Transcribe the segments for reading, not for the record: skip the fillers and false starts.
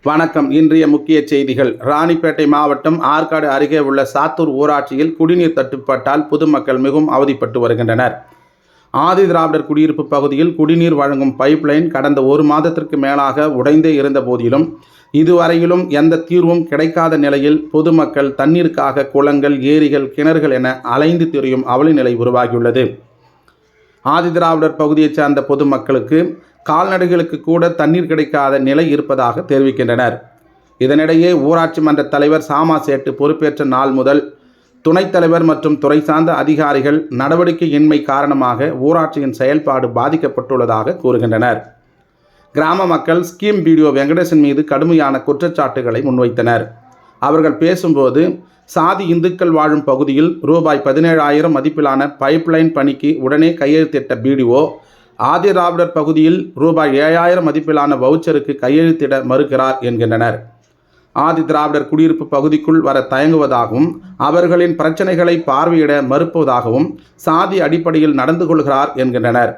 வணக்கம். இன்றைய முக்கிய செய்திகள். ராணிப்பேட்டை மாவட்டம் ஆற்காடு அருகே உள்ள சாத்தூர் ஊராட்சியில் குடிநீர் தட்டுப்பாட்டால் பொதுமக்கள் மிகவும் அவதிப்பட்டு வருகின்றனர். ஆதி திராவிடர் குடியிருப்பு பகுதியில் குடிநீர் வழங்கும் பைப்லைன் கடந்த ஒரு மாதத்திற்கு மேலாக உடைந்தே இருந்த போதிலும் இதுவரையிலும் எந்த தீர்வும் கிடைக்காத நிலையில் பொதுமக்கள் தண்ணீருக்காக குளங்கள், ஏரிகள், கிணறுகள் என அலைந்து திரியும் அவல நிலை உருவாகியுள்ளது. ஆதி திராவிடர் பகுதியைச் சார்ந்த பொதுமக்களுக்கு கால்நடைகளுக்கு கூட தண்ணீர் கிடைக்காத நிலை இருப்பதாக தெரிவிக்கின்றனர். இதனிடையே ஊராட்சி மன்ற தலைவர் சாமா சேட்டு பொறுப்பேற்ற நாள் முதல் துணைத் தலைவர் மற்றும் துறை சார்ந்த அதிகாரிகள் நடவடிக்கையின்மை காரணமாக ஊராட்சியின் செயல்பாடு பாதிக்கப்பட்டுள்ளதாக கூறுகின்றனர். கிராம மக்கள் ஸ்கீம் பிடிஓ வெங்கடேசன் மீது கடுமையான குற்றச்சாட்டுகளை முன்வைத்தனர். அவர்கள் பேசும்போது, சாதி இந்துக்கள் வாழும் பகுதியில் ரூபாய் 17,000 மதிப்பிலான பைப்லைன் பணிக்கு உடனே கையெழுத்திட்ட பிடிஓ ஆதி திராவிடர் பகுதியில் ரூபாய் 7,000 மதிப்பிலான வவுச்சருக்கு கையெழுத்திட மறுக்கிறார் என்கின்றனர். ஆதி திராவிடர் குடியிருப்பு பகுதிக்குள் வர தயங்குவதாகவும் அவர்களின் பிரச்சனைகளை பார்வையிட மறுப்பதாகவும் சாதி அடிப்படையில் நடந்து கொள்கிறார் என்கின்றனர்.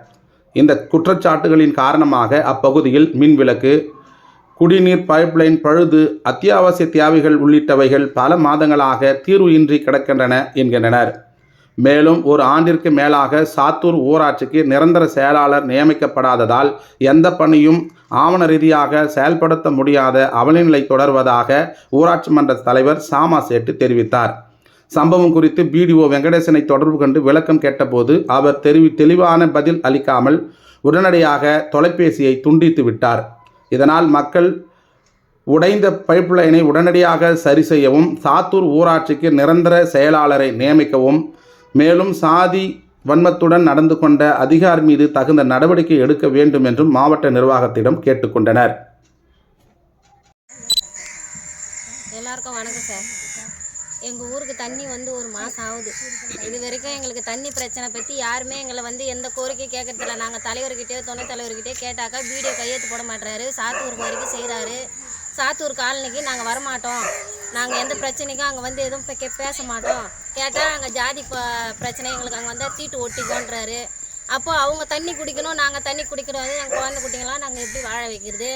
இந்த குற்றச்சாட்டுகளின் காரணமாக அப்பகுதியில் மின்விளக்கு, குடிநீர் பைப்லைன் பழுது, அத்தியாவசிய தேவைகள் உள்ளிட்டவைகள் பல மாதங்களாக தீர்வு இன்றி கிடக்கின்றன என்கின்றனர். மேலும் ஒரு ஆண்டிற்கு மேலாக சாத்தூர் ஊராட்சிக்கு நிரந்தர செயலாளர் நியமிக்கப்படாததால் எந்த பணியும் ஆவண ரீதியாக செயல்படுத்த முடியாத அவலநிலை தொடர்வதாக ஊராட்சி மன்ற தலைவர் சாமா சேட்டு தெரிவித்தார். சம்பவம் குறித்து பிடிஓ வெங்கடேசனை தொடர்பு கொண்டு விளக்கம் கேட்டபோது அவர் தெளிவான பதில் அளிக்காமல் உடனடியாக தொலைபேசியை துண்டித்து விட்டார். இதனால் மக்கள் உடைந்த பைப்லைனை உடனடியாக சரி செய்யவும், சாத்தூர் ஊராட்சிக்கு நிரந்தர செயலாளரை நியமிக்கவும், மேலும் சாதி வன்மத்துடன் நடந்து கொண்ட அதிகாரி மீது தகுந்த நடவடிக்கை எடுக்க வேண்டும் என்றும் மாவட்ட நிர்வாகத்திடம் கேட்டுக்கொண்டனர். எல்லாருக்கும் வணக்கம் சார். எங்கள் ஊருக்கு தண்ணி வந்து ஒரு மாதம் ஆகுது. இது வரைக்கும் எங்களுக்கு தண்ணி பிரச்சனை பற்றி யாருமே எங்களை எந்த கோரிக்கை கேட்கறதில்ல. நாங்கள் தலைவர்கிட்டே துணைத் தலைவர்கிட்டே கேட்டாக்கா வீடியோ கையெழுத்து போட மாட்டுறாரு. சாத்தூருக்கு வரைக்கும் செய்கிறாரு. சாத்தூர் காலனிக்கு நாங்கள் வரமாட்டோம், நாங்கள் எந்த பிரச்சனைக்கும் அங்கே எதுவும் பேச மாட்டோம், கேட்டால் அங்கே ஜாதி பிரச்சனை எங்களுக்கு அங்கே தீட்டு ஒட்டிக்கோன்றாரு. அப்போது அவங்க தண்ணி குடிக்கணும், நாங்கள் தண்ணி குடிக்கிறோம். எங்கள் குழந்தை குட்டிங்களாம் நாங்கள் எப்படி வாழ வைக்கிறது,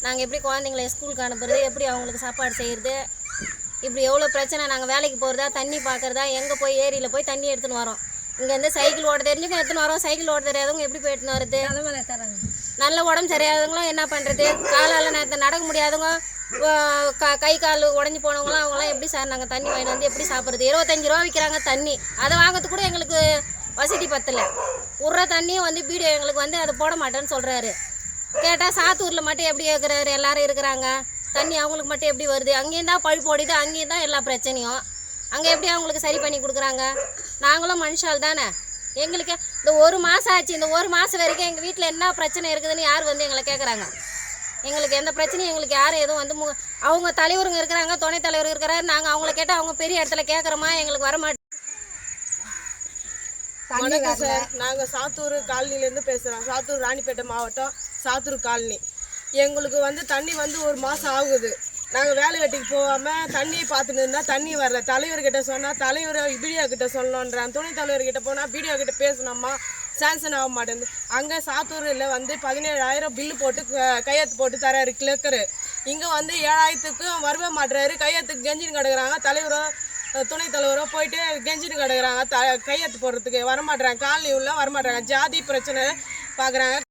நாங்கள் எப்படி குழந்தைங்கள ஸ்கூலுக்கு அனுப்புறது, எப்படி அவங்களுக்கு சாப்பாடு செய்கிறது, இப்படி எவ்வளோ பிரச்சனை. நாங்கள் வேலைக்கு போகிறதா, தண்ணி பார்க்குறதா, எங்கே போய் ஏரியில் போய் தண்ணி எடுத்துன்னு வரோம். இங்கேருந்து சைக்கிள் ஓட்ட தெரிஞ்சுக்கும் எடுத்துன்னு வரோம். சைக்கிள் ஓட்ட தெரியாதவங்க எப்படி போய் எடுத்துன்னு வருது? நல்ல உடம்பு சரியாதவங்களும் என்ன பண்ணுறது? காலால் நடக்க முடியாதவங்க, கை கால் உடஞ்சி போனவங்களாம், அவங்களாம் எப்படி சார் நாங்கள் தண்ணி வாங்கிட்டு எப்படி சாப்பிட்றது? 25 ரூபா விற்கிறாங்க தண்ணி. அதை வாங்கிறதுக்கு கூட எங்களுக்கு வசதி பத்தலை. விட்ற தண்ணியும் பிடிஓ எங்களுக்கு அதை போட மாட்டேன்னு சொல்கிறாரு. கேட்டால் சாத்தூரில் மட்டும் எப்படி கேட்குறாரு? எல்லோரும் இருக்கிறாங்க, தண்ணி அவங்களுக்கு மட்டும் எப்படி வருது? அங்கேயும் தான் பழுப்பு ஓடிது, அங்கேயும் தான் எல்லா பிரச்சனையும். அங்கே எப்படி அவங்களுக்கு சரி பண்ணி கொடுக்குறாங்க? நாங்களும் மனுஷால் தானே. எங்களுக்கு இந்த ஒரு மாதம் ஆச்சு. இந்த ஒரு மாதம் வரைக்கும் எங்கள் வீட்டில் என்ன பிரச்சனை இருக்குதுன்னு யார் எங்களை கேட்குறாங்க? எங்களுக்கு எந்த பிரச்சனையும் எங்களுக்கு யாரும் எதுவும் அவங்க தலைவருங்க இருக்கிறாங்க, துணைத் தலைவர் இருக்கிறாரு. நாங்கள் அவங்கள கேட்டால் அவங்க பெரிய இடத்துல கேட்குறோமா? எங்களுக்கு வரமாட்டேன். வணக்கம் சார். நாங்கள் சாத்தூர் காலனிலேருந்து பேசுகிறோம். சாத்தூர் ராணிப்பேட்டை மாவட்டம் சாத்தூர் காலனி. எங்களுக்கு தண்ணி ஒரு மாதம் ஆகுது. நாங்கள் வேலை வெட்டிக்கு போகாமல் தண்ணியை பார்த்துட்டு இருந்தால் தண்ணி வரல. தலைவர்கிட்ட சொன்னால் தலைவர் பிடிஓ கிட்ட சொல்லணுன்றான். துணைத் தலைவர்கிட்ட போனால் பிடிஓ கிட்ட பேசணுமா, சாங்ஷன் ஆக மாட்டேங்குது. அங்கே சாத்தூரில் 17,000 பில்லு போட்டு கையெழுத்து போட்டு தராரு கிளர்க்கரு. இங்கே 7,000க்கும் வரவே மாட்டுறாரு. கையெழுத்துக்கு கெஞ்சின்னு கிடக்குறாங்க. தலைவரோ துணைத் தலைவரோ போயிட்டு கெஞ்சின்னு கிடக்குறாங்க. கையெழுத்து போடுறதுக்கு வரமாட்டுறாங்க. காலனி உள்ள வரமாட்டுறாங்க. ஜாதி பிரச்சனை பார்க்குறாங்க.